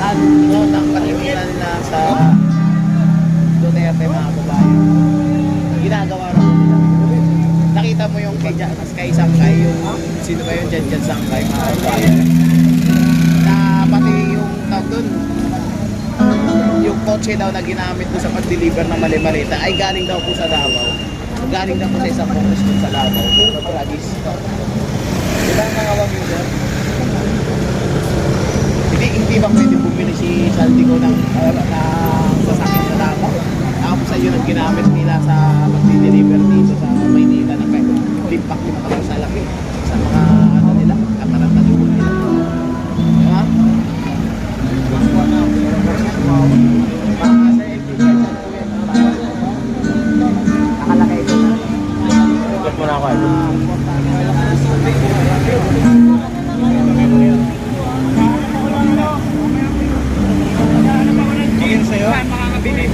kahalagahan no, ng kahilingan nila sa Duterte, mga kababayan. Ginagawa na nila. Nakita mo yung kay Sangkay, yung sino ba yung Jan Sangkay, mga kababayan. Na pati yung tawag dun, yung kotse daw na ginamit doon sa pag-deliver ng mali-malita ay galing daw po sa Davao. Galing daw po sa isang congressman sa Davao. Tragis. Diba ang mga wag yun? Hindi ba pwede bumili si Saldico ng sasakyan sa Davao? Tapos sa yun ang ginamit nila sa pag-deliver dito sa Maynila na kahit limpak-limpak lang sa laki sa mga ano nila, katarantadungan nila. Diba? Nakalagay ito na. Ikot mo na ako. Tingin sa'yo? Makakabili.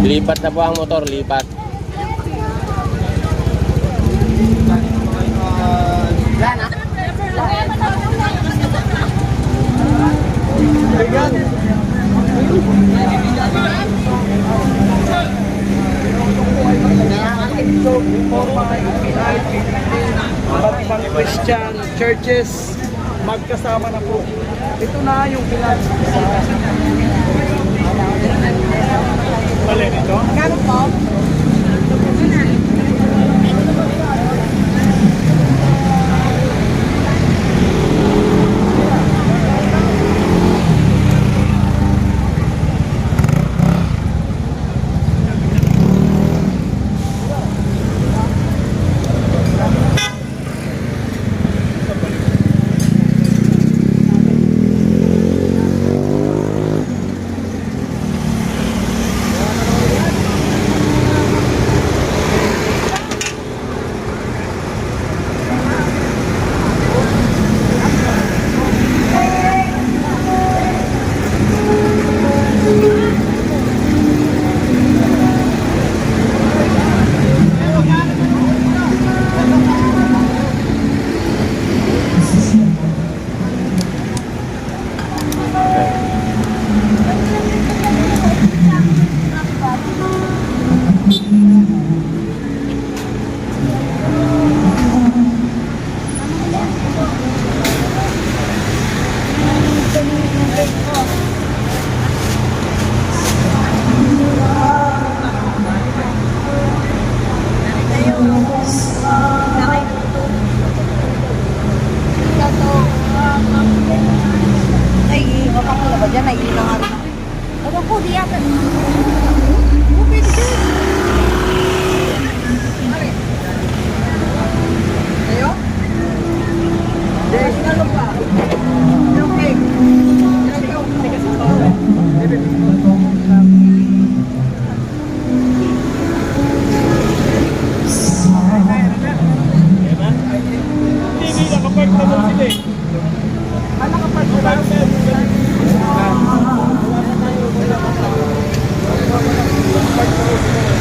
Lipat na po ang motor, lipat. Iba't ibang Christian churches magkasama na po. Ito na yung finance. Bale nito? Kano po?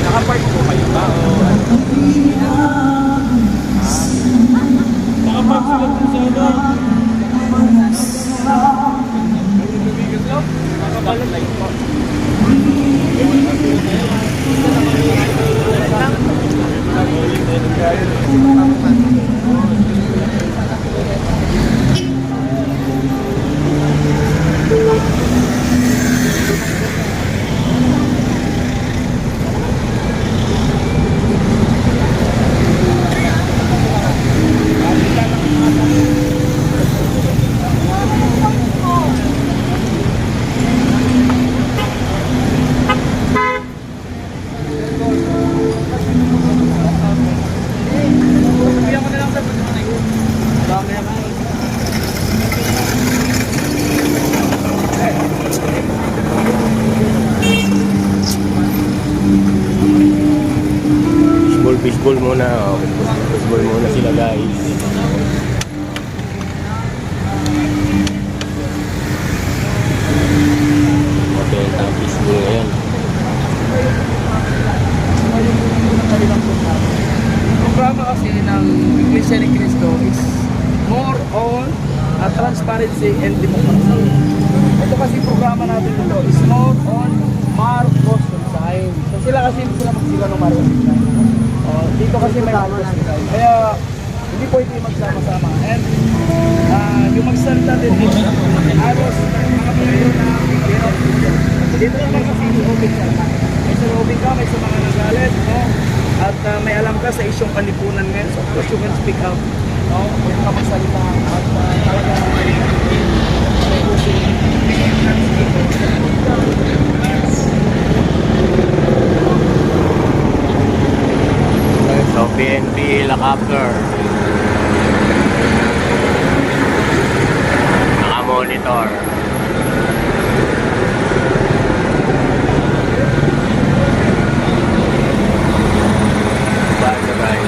Nakapark po kayo ba? Nakapark sila po sa ano? muna. Oh, fishball muna sila guys. Mabenta ang fishball ngayon. Yung programa kasi ng Iglesia ni Cristo is more on transparency and democracy. Ito kasi programa natin dito is more on Marcos design. So sila kasi hindi sila magsila ng Marcos design. Dito kasi may Marcos design. Kaya hindi pwede magsama-sama. And yung magsalita din dito, halos mga piliyo na dito naman kasi inuubig ka. May inuubig ka, may sa mga nagalit, no? At may alam ka sa isyong kalipunan ngayon. So of course you can speak out. No? Pwede ka magsalita at talaga So, PNP helicopter. Naka-monitor. Sabay.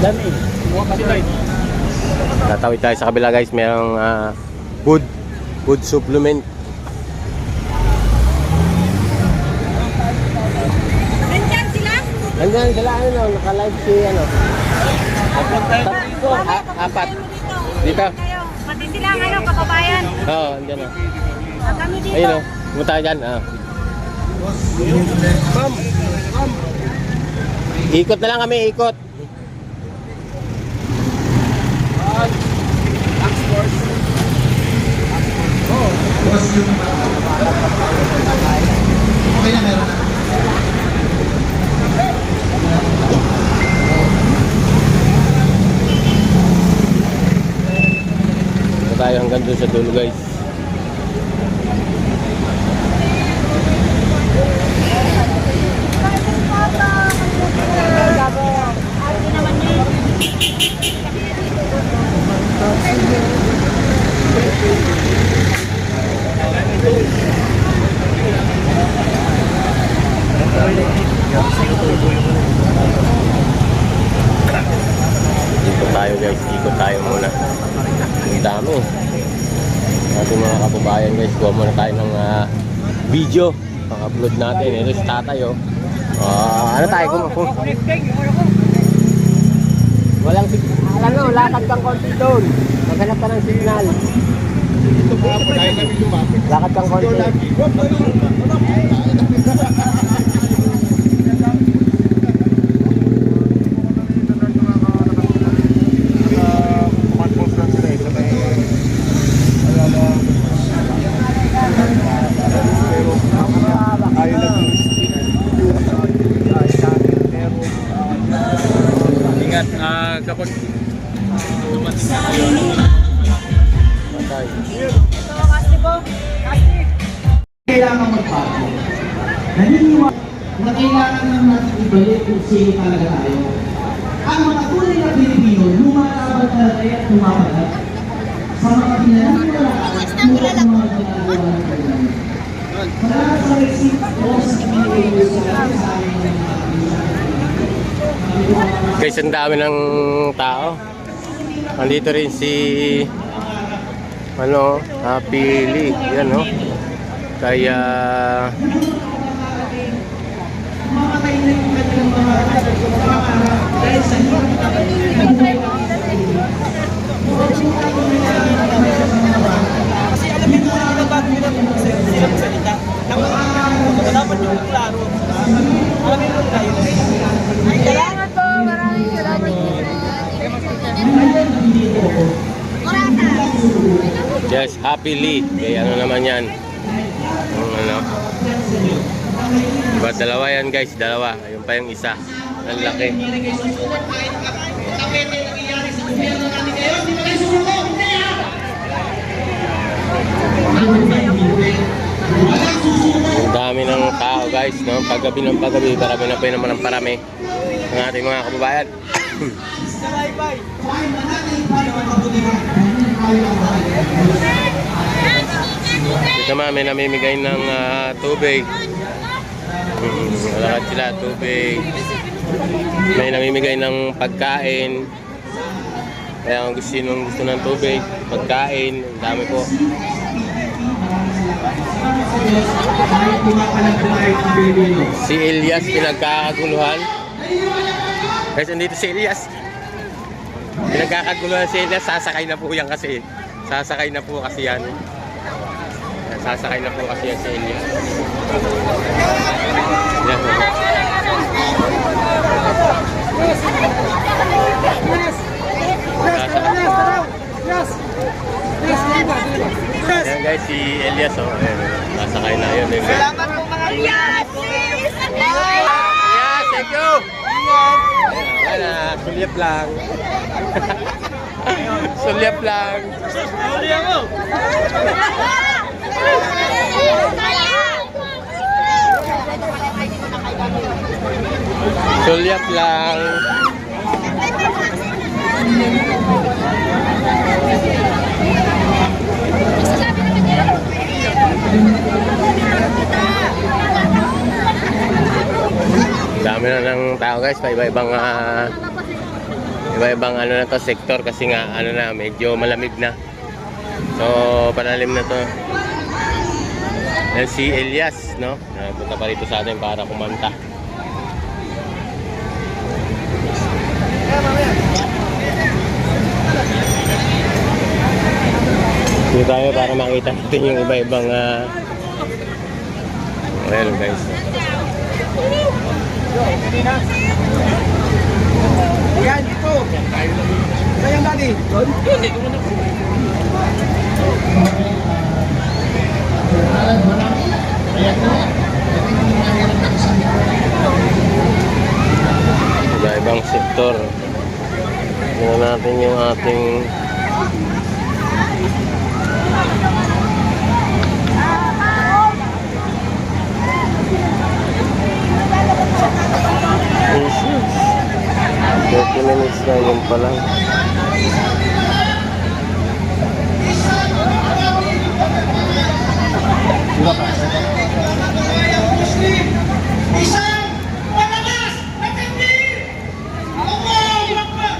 dami. Tatawid tayo sa kabila guys, merong food supplement. Nandyan sila? Andyan sila, ano, naka-live si, ano. Apat. Dito? Kayo, pati sila ang ano, kababayan. Oo, andyan na. Kami dito. Ayun o, pumunta ka dyan. Ikot na lang kami, ikot. Tayo hanggang doon sa dulo guys. Ikot tayo guys, ikot tayo muna. Ang dami. Ating mga kababayan guys, kuha muna tayo ng video. Pang-upload natin. Ito si tatay oh. Ano tayo kung walang signal, ano, lakad kang konti doon. Maghanap ka ng signal. Lakad kang konti. Ingat kapag dumating na kayo. Ito, kasi po. Kasi. Kailangan magbago. Naniniwala na kailangan lang natin ibalik kung sino talaga tayo. Ang mga tunay na Pilipino, lumalaban talaga at lumapagat sa mga pinaniniwalaan at mga ginagawa ng kailangan. Salamat sa receipt o sa pinili sa amin ng mga Guys, ang dami ng tao. Nandito rin si ano, Pili. Yan no. Kaya Kasi alam mo kung ano ba sila magsalita. Dapat yung klaro. Alam mo tayo. Yes, happily. Kaya ano naman yan. Yung ano. Diba, dalawa yan guys, dalawa. Ayun pa yung isa. Ang laki. Ang dami ng tao guys, no? Paggabi ng paggabi, parami na po naman ang parami ng ating mga kababayan. Dito naman may namimigay ng tubig. Malakad sila, tubig. May namimigay ng pagkain. Kaya kung gusto ng tubig, pagkain, ang dami po. Si Elias pinagkakaguluhan. Guys, nandito si Elias. Pinagkakaguluhan si Elias, sasakay na po yan kasi. Sasakay na po kasi yan. Sasakay na po kasi yan si Elias. Yan. Ayan guys, si Elias, oh. Ayan, sasakay na yun. Salamat po mga Elias! Elias, thank you! Wala, sulyap lang. Sulyap lang. Sulyap mo! Sulyap lang. Dami na ng tao guys, iba-ibang iba-ibang ano na to sektor kasi nga ano na medyo malamig na. So panalim na to. Yan si Elias, no? Punta pa rito sa atin para kumanta. Dito tayo para makita natin yung iba-ibang well guys. Yan, dito. Sayang dati. Iba-ibang sektor. Tingnan natin yung ating issues. 30 minutes na yun pa lang. Isang malakas na takbir! Allahu Akbar!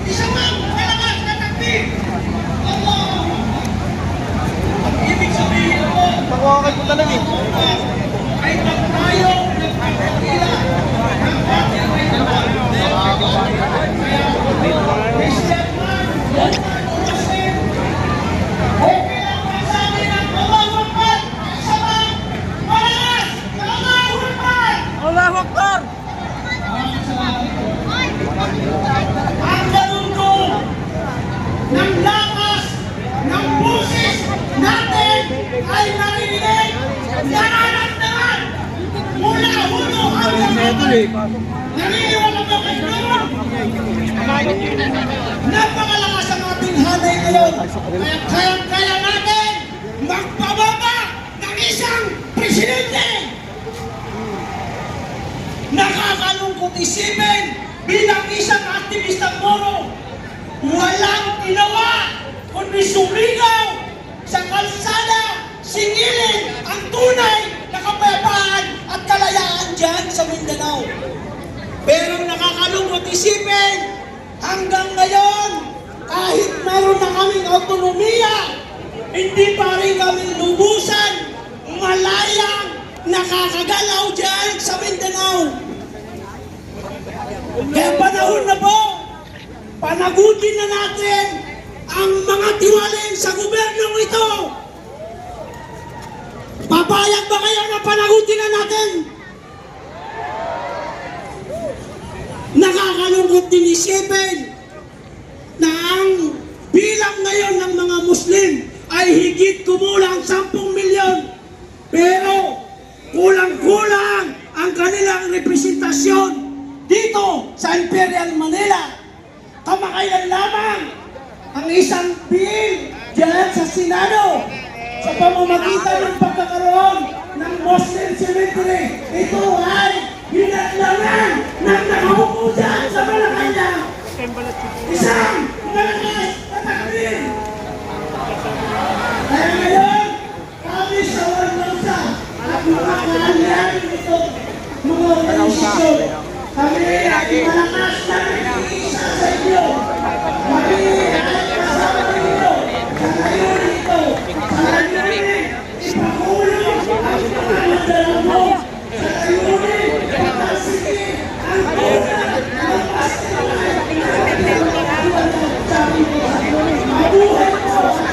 Isang malakas na takbir! Allahu Akbar! Ibig sabihin ako, Pagwakay ko talaga eh. ay tayo nagpapakila ng ating may naman. Christian man, Muslim, okay lang masabi ng Allahu Akbar! Isang malakas na Allahu Akbar! Allahu Akbar! Ang galuto ng lakas ng pusis natin ay narinig, nararamdaman mula ulo hanggang dulo. Naniniwala ba kayo? Napakalakas ang ating hanay ngayon. Kaya natin magpababa ng isang presidente. Nakakalungkot isipin bilang isang aktivistang Moro, walang ginawa kundi sumigaw sa kalsada, singilin ang tunay na kapayapaan at kalayaan dyan sa Mindanao. Pero nakakalungkot isipin, hanggang ngayon, kahit meron na kaming autonomiya, hindi pa rin kami lubusan, malayang nakakagalaw dyan sa Mindanao. Kaya panahon na po, panagutin na natin ang mga tiwalin sa gobyernong ito. Papayag ba kayo na panagutin na natin? Nakakalungkot din isipin na ang bilang na Muslim ay higit kumulang 10 milyon. Pero kulang-kulang ang kanilang representasyon dito sa Imperial Manila. Kamakailan lamang ang isang bill dyan sa Senado sa pamamagitan ng pagkakaroon ng Muslim Cemetery. Ito ay hinatlangan ng nakaupo dyan sa Malacanang. Isang malakas na takdir. Kaya ngayon, kami sa Warnosa at mga kaalihan ito, mga organisasyon, kami ay malakas na nag-iisa sa inyo. Kami ay kasama ninyo sa ngayon ito. Sa ngayon, ipakulong ang pangalaman mo. Sa ngayon, ipagkasigin ang puna ng pastilan. Mabuhay po sa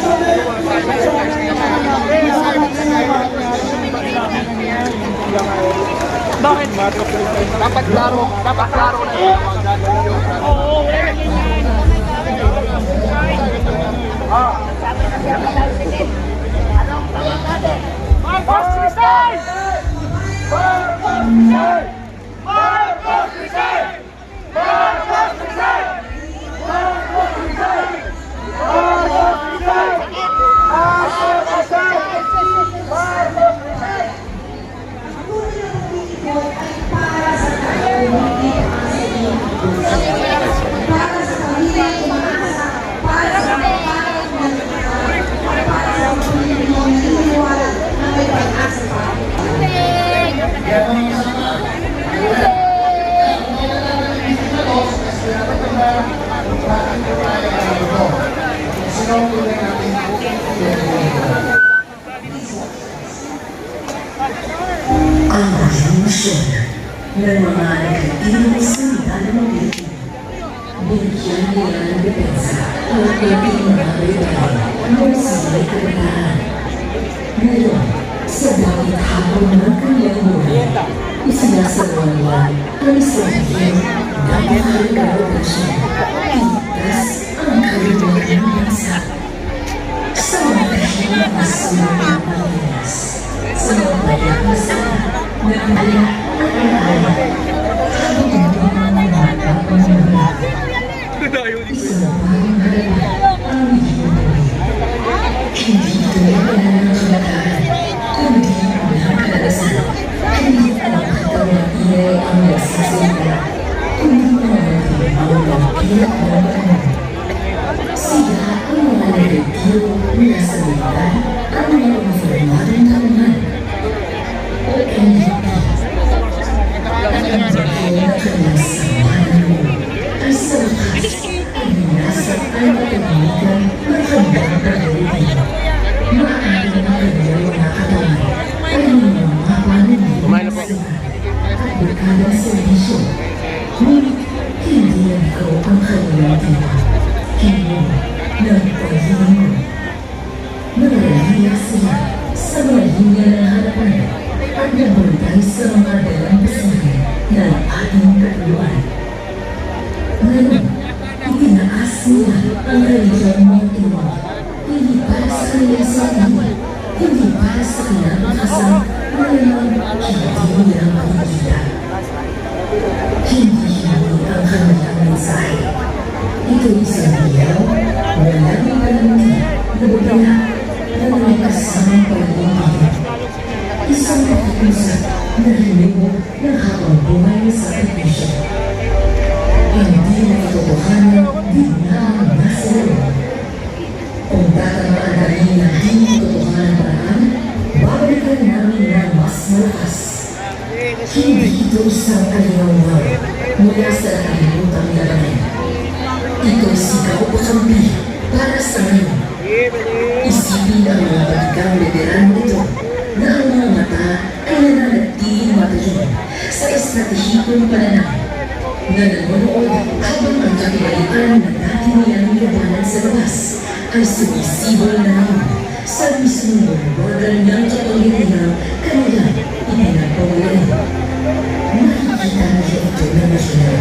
Bakit? Dapat klaro na yun. Oo, wala na ganyan. Anong tawag natin? Marcos Rizal! Marcos Rizal! Marcos Rizal! Marcos Rizal! Marcos Rizal! Marcos Rizal! Marcos Rizal! Marcos Rizal! Ang resolution ng mga nagtitinong sundalo ng Pilipino. Binigyan nila ng depensa ang ating mga baybayin mula sa may kabataan. Ngayon, sa bawat hapon ng kanilang buhay, isinasawawan ang isang hiyang napakahalagang operasyon. Iligtas ang kaluluwa ng bansa. Sa mga kahirap na sulong ng Pilipinas, sa mga bayan na sana, nagmala ang alaala. Habang ang mga kapanaman, isang bagong halaga ang hihintay. Hindi tulad ng kabataan, kundi ang kalagasan. Hindi ang katawang ingay ang nagsasalita, kundi ang nagpilak ng panahon. Sila ang mga nagtiro mula sa militar at mga informadong tauhan. O NDP, ang kanilang samahan mo ay sa wakas ay binasa ang matagamitan ng kanilang pagkalubi. Maaaring ang kanilang mga katawan ay nangyamapa ng sila at barkadang servisyo. Ngunit hindi lang ikaw ang kanilang tiwa. Hindi ng paghihingo. Nangalahiya sila sa mga linya ng harapan at nabantay sa mga dalang pasahe ng ating katuluan. Ngayon, itinaas nila ang kanilang mga tiwa, hindi para sa kanilang sarili, hindi para sa kinakasang malamang hindi nila makikita. Hindi ang kanilang mensahe. Ito'y isang ilaw na laging palamti na bugala na may kasamang pag-ibig. Isang pakikusap na hinimok ng habang buhay sa sakripisyo. Hindi na katotohanan din na ang nasa loob. Kung tatamaan namin ang hindi katotohanan paraan, babalikan namin na mas malakas. Hindi ito isang aliwaw mula sa nakalimutan labanan. Ito'y sigaw o kampi para sa ngayon. Isipin ang mga batikang veterano nito na ang mga mata ay nananatiling matalim sa estratehikong pananaw na nanonood habang ang kapibalian na dati nilang labanan sa labas ay sumisibol na naman sa mismong border ng kapangyarihang kanilang ipinagpawalan. Nakikita nila ito na nasyonal.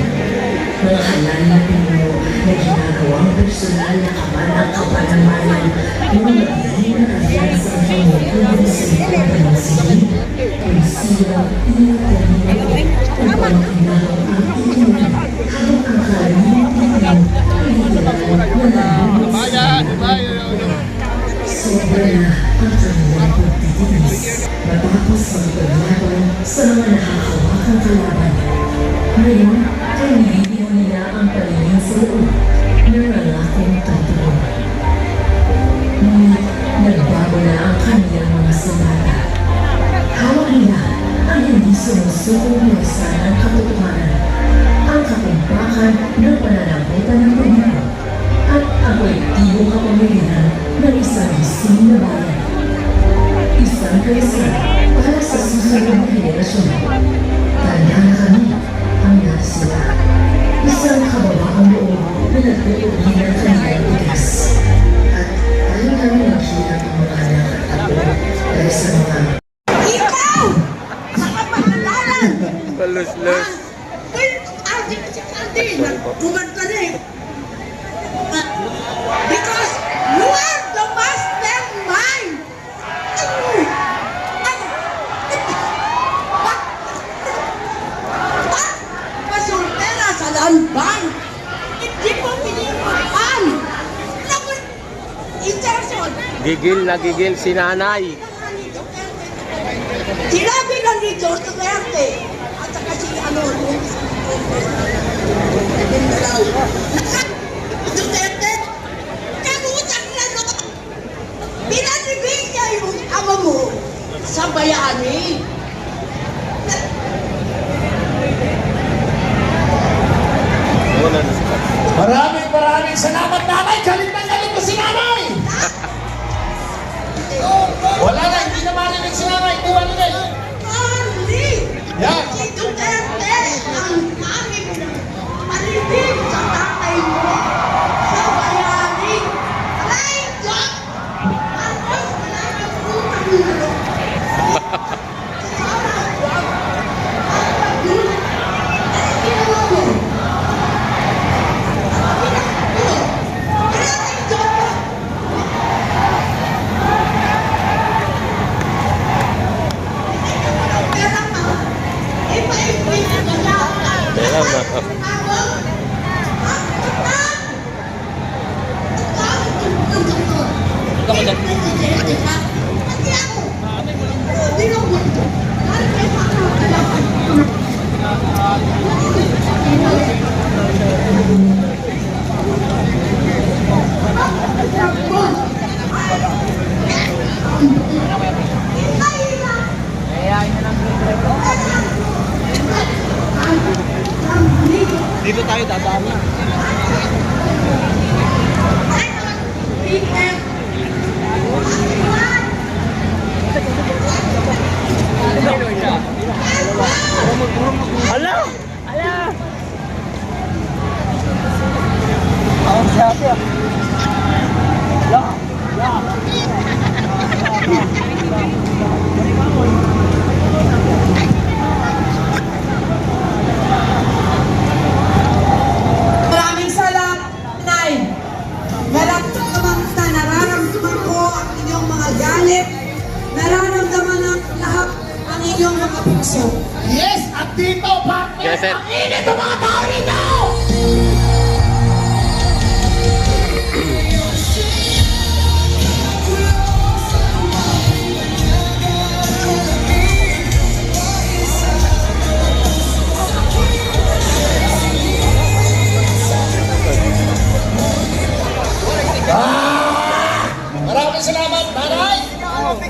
Mga halal na pinuno na ginagawang personal na kaban ang kapalamayan ng magiging na kabiyan sa pamumuno sa likod ng silid, polisiya, initanong, upang kinahang ang itinunod habang ang karamihan ay hinihilan na sobra na ang kanilang pagtitiis. Matapos ang paglaban sa mga nakakawakang kalaban. Ngayon, ay nililihan nila ang palingin sa loob ng lalakong tatulo. Ngunit nagbago na ang kanilang mga sandata. Hawak nila ang hindi sumusukong lusan ng katotohanan, ang kakumpakan ng pananagutan ng publiko, at ang kolektibong kapamilihan ng isang gising na bayan. Isang kaisa para sa susunod na henerasyon. Tanda na kami ang nasila. Isang kababaang loob na nagtutuloy ng kanilang tigas. At ayaw namin nakita ang mga anak at ako dahil sa mga Ikaw! Sa kapangalanan! Palus-lus. Kumanta na eh. Because you are the mastermind! Pasultera sa landban! Hindi mo pinirmaan! Interson! Gigil si nanay. Sinabi lang ni George Duterte at saka si Duterte, kamutak na no! Pinanibig niya yung ama mo sa bayani. Maraming salamat, nanay. Galit na galit mo si nanay. Wala na, hindi na marinig si nanay. Kuha nila. Mali! Yan. Si Duterte ang aming panibig sa tatay mo sa bayani. Aray, Diyos! Ang Diyos wala ng utang na loob. Dito tayo dadaan na. Hala! Hala! Ang sabi ah. Maraming salamat, Nay. Nararamdaman ko ang inyong mga galit. Nararamdaman ng lahat ang inyong mga puso. Yes, at dito, partner. Yes, sir. Ang init ang mga tao rito. Maraming salamat, nanay.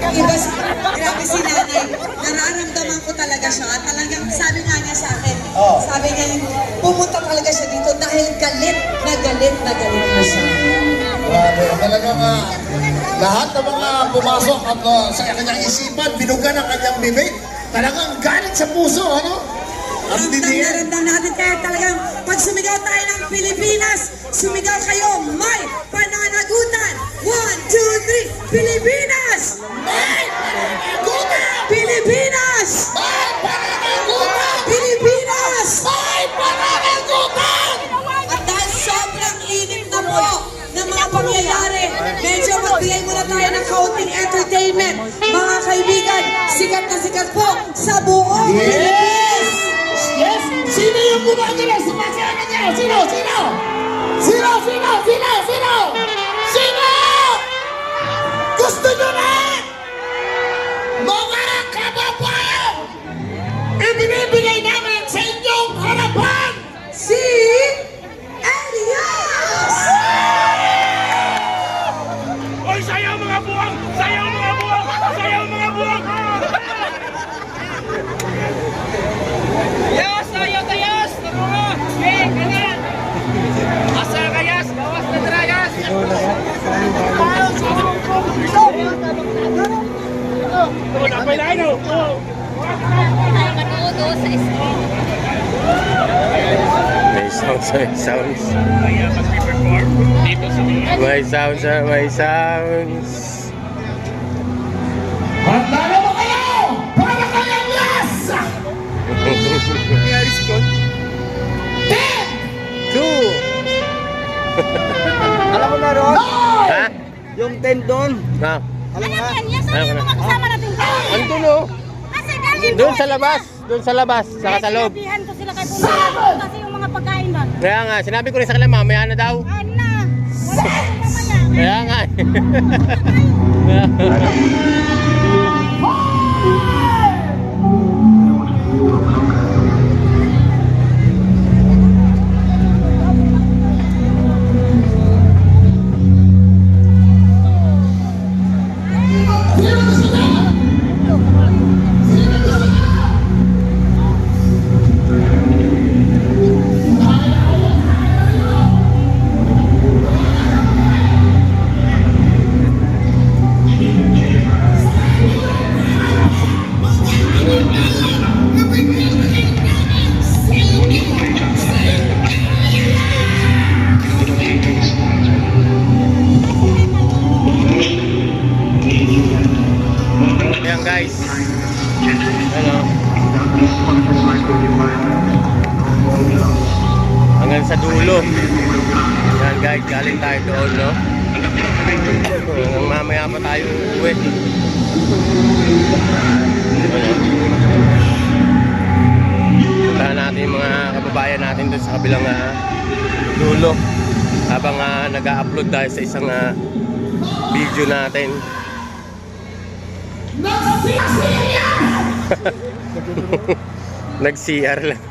Grabe si nanay. Nararamdaman ko talaga siya. Talagang sabi nga niya sa akin, sabi niya, pumunta talaga siya dito dahil galit na galit siya. Grabe, talagang lahat ng mga pumasok at sa kanyang isipan, binugan ang kanyang bibig. Talagang galit sa puso, ano? Ang didiin. Naramdam natin kaya talagang pag sumigaw tayo ng Pilipinas, sumigaw kayo, may pananagutan! 1, 2, 3, Pilipinas! May pananagutan! Pilipinas! May pananagutan! Pilipinas! May pananagutan! pangyayari. Medyo magbigay muna tayo ng kaunting entertainment. Mga kaibigan, sikat na sikat po sa buong Pilipinas. Yes! Sino yung gumagala? Sumasama niya! Sino? Sino? Sino? Sino? Sino? Sino? Sino? Gusto nyo na? Mga kababayan! Ibinibigay namin sa inyong harapan! Si Elias! Oy, sayaw mga buwang! Sayaw mga buwang! Sayaw mga buwang! Kayas! Tayo! Kayas! Tara! Eh! Ganyan! Asa kayas! Bawas na dragas! May sounds, may sounds. May sounds, may sounds. Handa na ba kayo? Para kayang yes! 2. Alam mo na ron? Ha? Yung tent doon. Na. Ano yan? Yan sa yung mga kasama natin. Andun oh. Kasi galing Doon sa labas. Doon sa labas. Saka sa loob. sinabihan ko sila kay pumunta kasi yung mga pagkain doon. Kaya nga, sinabi ko rin sa kanila, mamaya na daw. Ano na? Wala akong mamaya. Kaya nga. Ayan guys. Ano? Hanggang sa dulo. Ayan guys, galing tayo doon, no? Hanggang mamaya pa tayo uuwi. Ano? Puntahan natin yung mga kababayan natin doon sa kabilang dulo. Habang nag-a-upload tayo sa isang video natin. Nag-CR lang.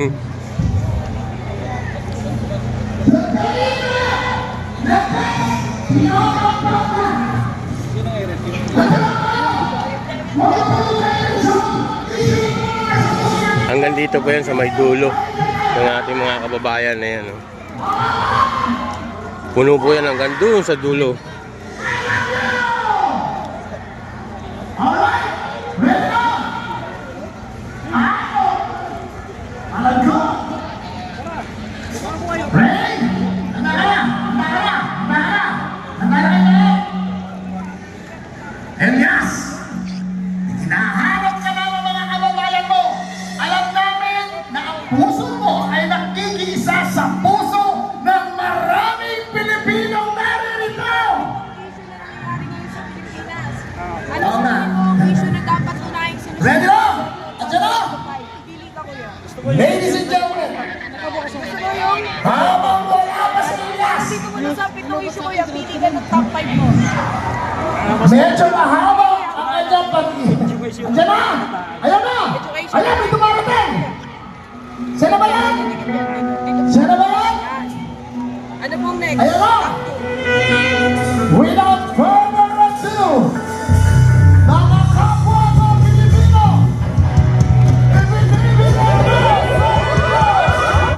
Hanggang dito po yan sa may dulo ng ating mga kababayan na yan. Oh. Puno po yan hanggang doon sa dulo. Elias! Hinahanap ka na ng mga kababayan mo! Alam namin na ang puso mo ay nakikiisa sa puso ng maraming Pilipinong naririto! Ano sa issue na dapat unahin sinusunod? Ready na? Andiyan na? Pili ka kuya. Ladies and gentlemen, Gusto ko yung habang wala pa si Elias, dito mo nasapit ng issue kuya, pili ka ng top 5 mo. medyo mahaba ang kanyang pag-ibig. Andiyan na!